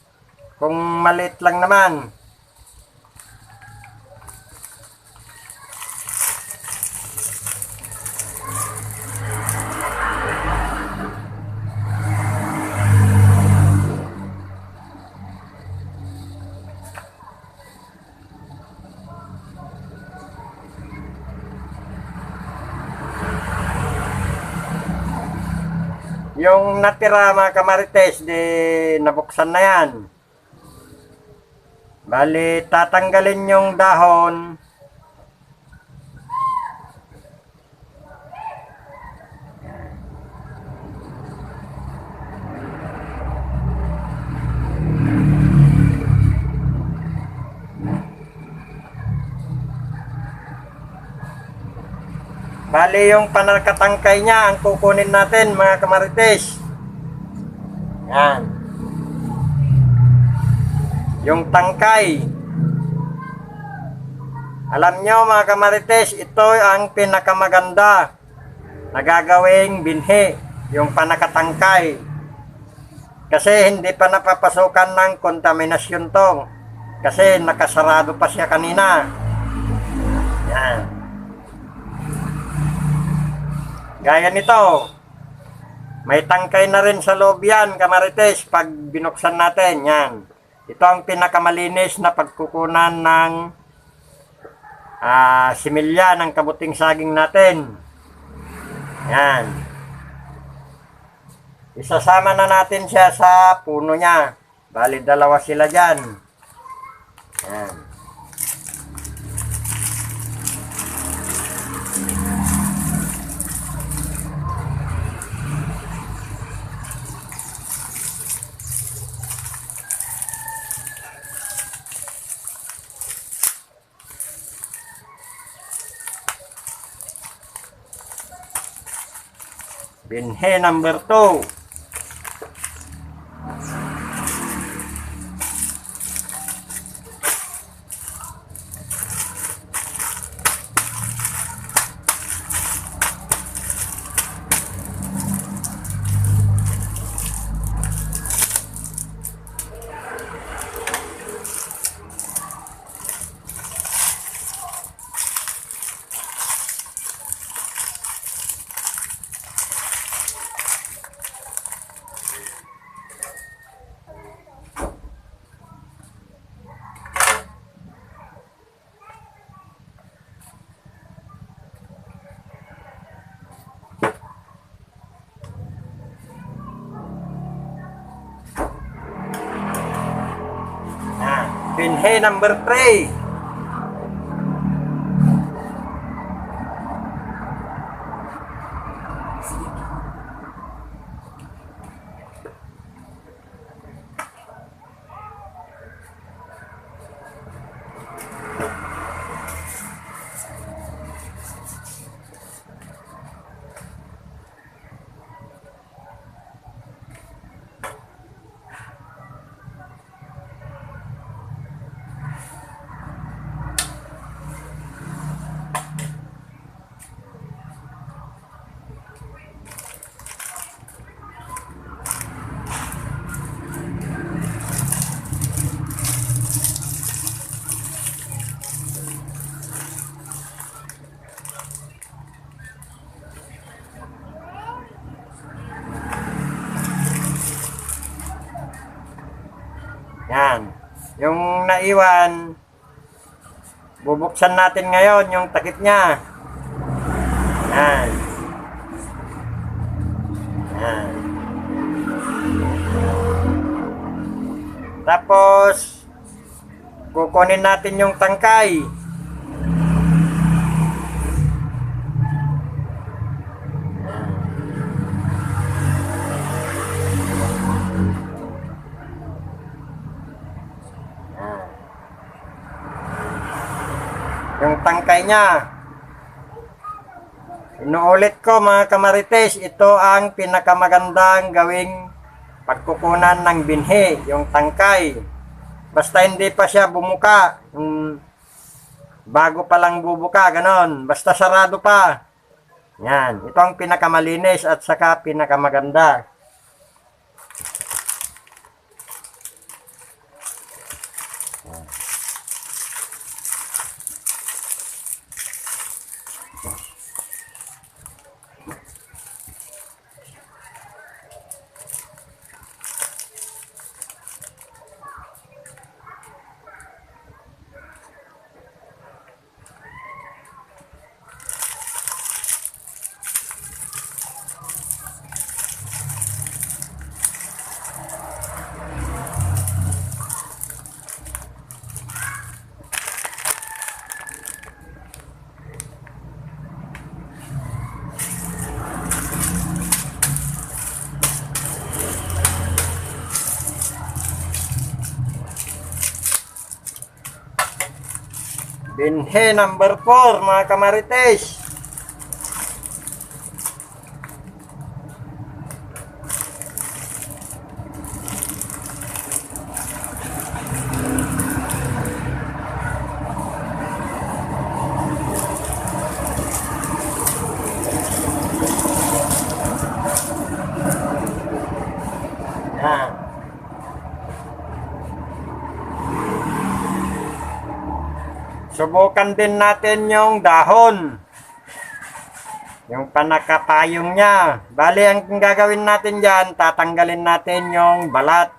Kung maliit lang naman. Yung natira mga kamarites, di nabuksan na yan. Bali, tatanggalin yung dahon. Bali, yung panakatangkay niya, ang kukunin natin mga kamarites. Yan. Yung tangkay. Alam nyo mga kamarites, ito ang pinakamaganda na gagawing binhi. Yung panakatangkay. Kasi hindi pa napapasukan ng kontaminasyon tong. Kasi nakasarado pa siya kanina. Yan. Gaya nito, may tangkay na rin sa loob yan, kamarites, pag binuksan natin, yan. Ito ang pinakamalinis na pagkukunan ng similya ng kabuting saging natin. Yan. Isasama na natin siya sa puno niya. Bali, dalawa sila dyan. Yan. Binhe number 2. Binhe number 3. Yan. Yung naiwan, bubuksan natin ngayon yung takip niya. Yan. Yan. Tapos, kukunin natin yung tangkay. Yung tangkay niya. Inuulit ko mga kamarites, ito ang pinakamagandang gawing pagkukunan ng binhi, yung tangkay. Basta hindi pa siya bumuka, bago pa lang bubuka, ganon. Basta sarado pa. Yan, ito ang pinakamalinis at saka pinakamaganda. Binhe number 4 mga kamarites. Yan. Subukan din natin yung dahon. Yung panakapayong niya. Bali, ang gagawin natin dyan, tatanggalin natin yung balat.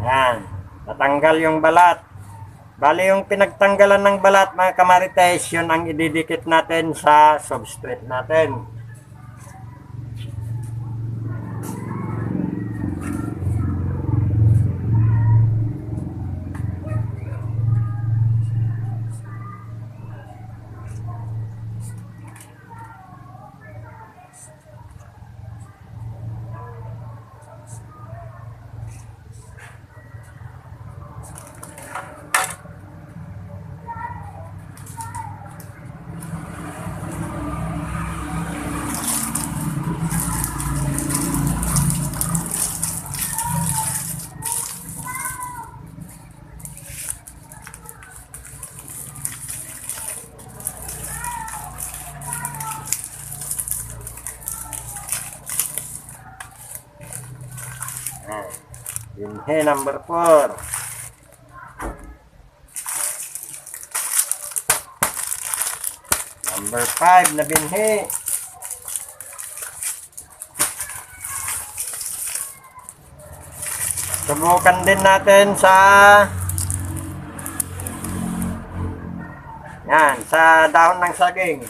Yan, tatanggal yung balat. Bali yung pinagtanggalan ng balat mga kamarites, yun ang ididikit natin sa substrate natin. Binhe number 4. Number 5 na binhe. Subukan din natin sa yan, sa dahon ng saging.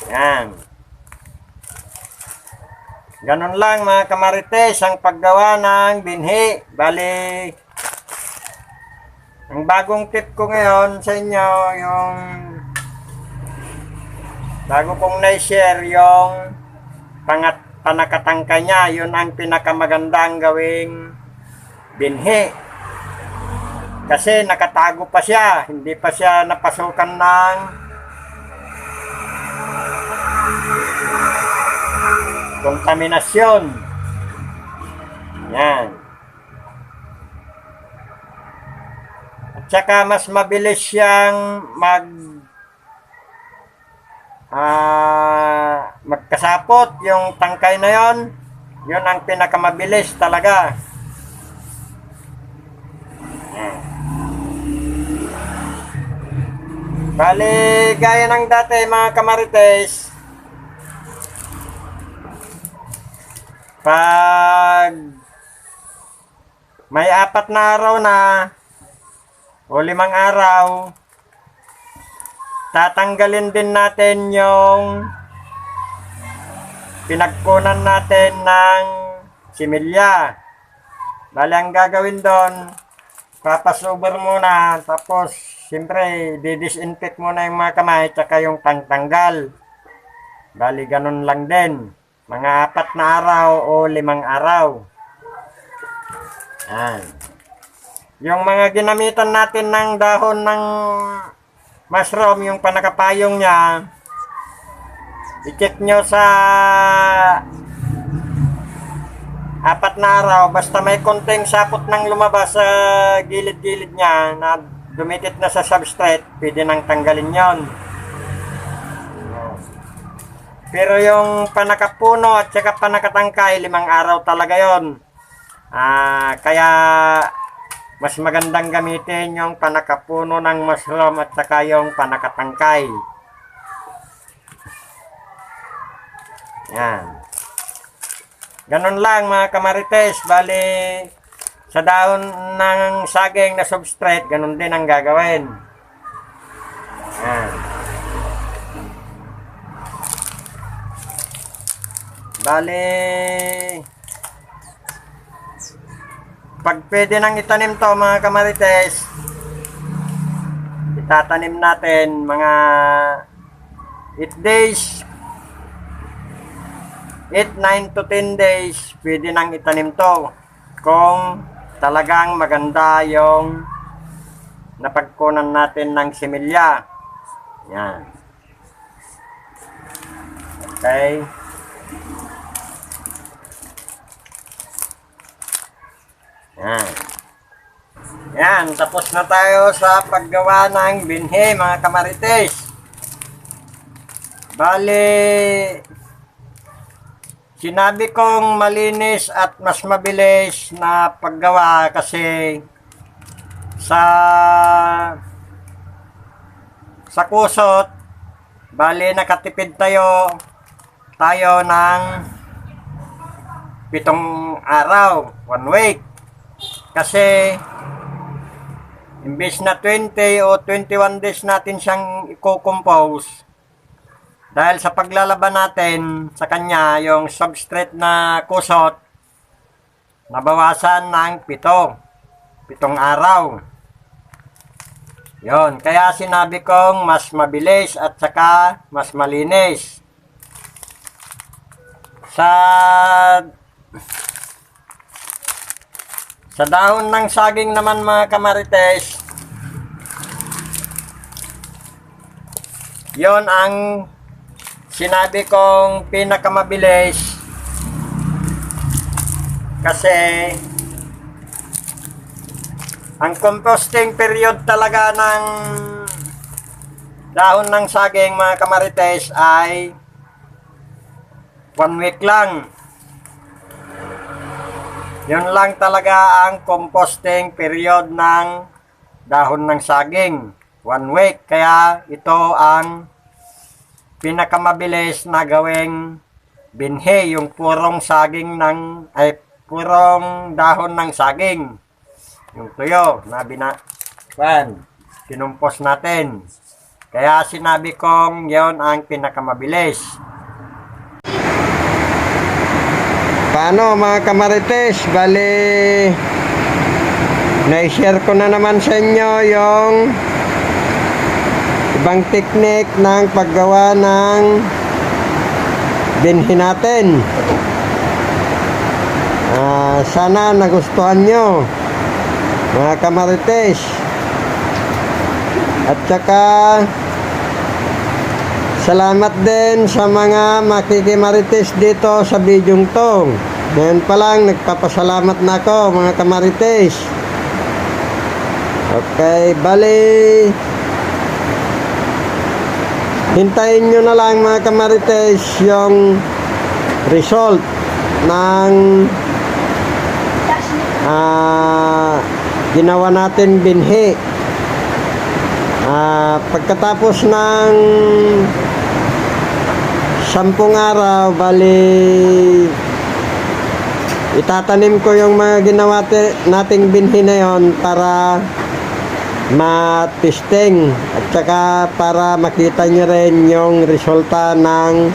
Yan. Ganun lang mga kamarites ang paggawa ng binhi. Bali, ang bagong tip ko ngayon sa inyo, yung bago kong na-share yung panakatangka niya, yun ang pinakamagandang gawing binhi. Kasi nakatago pa siya, hindi pa siya napasukan ng kontaminasyon. Yan. tsaka mas mabilis siyang magkasapot yung tangkay na yon. Yun ang pinakamabilis talaga. Bali, gaya ng dati mga kamarites, pag may 4 na araw na o 5 araw, tatanggalin din natin yung pinagkunan natin ng similya. Bali, ang gagawin doon, papasuber muna, tapos siyempre didisinfect muna yung mga kamay tsaka yung tanggal. Bali, ganun lang din, mga 4 na araw o 5 araw. Yan. Yung mga ginamitan natin ng dahon ng mushroom, yung panakapayong niya, i-check nyo sa 4 na araw, basta may konting sapot ng lumabas sa gilid-gilid niya na dumitit na sa substrate, pwede nang tanggalin yon. Pero yung panakapuno at saka panakatangkay, 5 araw talaga yon. Kaya mas magandang gamitin yung panakapuno ng mushroom at saka yung panakatangkay. Yan. Ganun lang mga kamarites. Bali, sa dahon ng saging na substrate, ganun din ang gagawin. Yan. Bali, pag pwede nang itanim to mga kamarites, itatanim natin mga 8 days, 8, 9 to 10 days, pwede nang itanim to kung talagang maganda yung napagkunan natin ng similya. Yan. Okay. Yan. Yan, tapos na tayo sa paggawa ng binhi mga kamarites. Bali, sinabi kong malinis at mas mabilis na paggawa kasi sa kusot, bali nakatipid tayo ng 7 araw, 1 week. Kasi imbes na 20 o 21 days natin siyang i-compose, dahil sa paglalaban natin sa kanya yung substrate na kusot, nabawasan ng 7 araw. Yon, kaya sinabi kong mas mabilis at saka mas malinis. Sa dahon ng saging naman mga kamarites, yon ang sinabi kong pinakamabilis kasi ang composting period talaga ng dahon ng saging mga kamarites ay 1 week lang. Yun lang talaga ang composting period ng dahon ng saging, 1 week. Kaya ito ang pinakamabilis na gawing binhi, yung purong purong dahon ng saging, yung tuyo na kinumpos natin. Kaya sinabi kong yon ang pinakamabilis. Paano mga kamarites? Bali, na-share ko na naman sa inyo yung ibang technique ng paggawa ng binhi natin. Sana nagustuhan nyo mga kamarites. At saka salamat din sa mga makikimarites dito sa bidyong to. Ngayon pa lang nagpapasalamat na ako mga kamarites. Okay, bali. Hintayin nyo na lang mga kamarites yung result ng ginawa natin binhi. Pagkatapos ng 10 araw, bali itatanim ko yung mga ginawa nating binhi na yon para ma-testing at saka para makita nyo rin yung resulta ng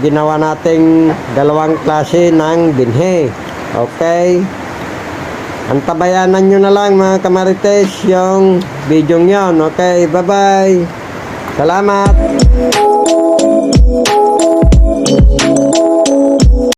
ginawa nating dalawang klase ng binhi. Okay, antabayanan nyo na lang mga kamarites yung video yon. Okay, bye bye, salamat.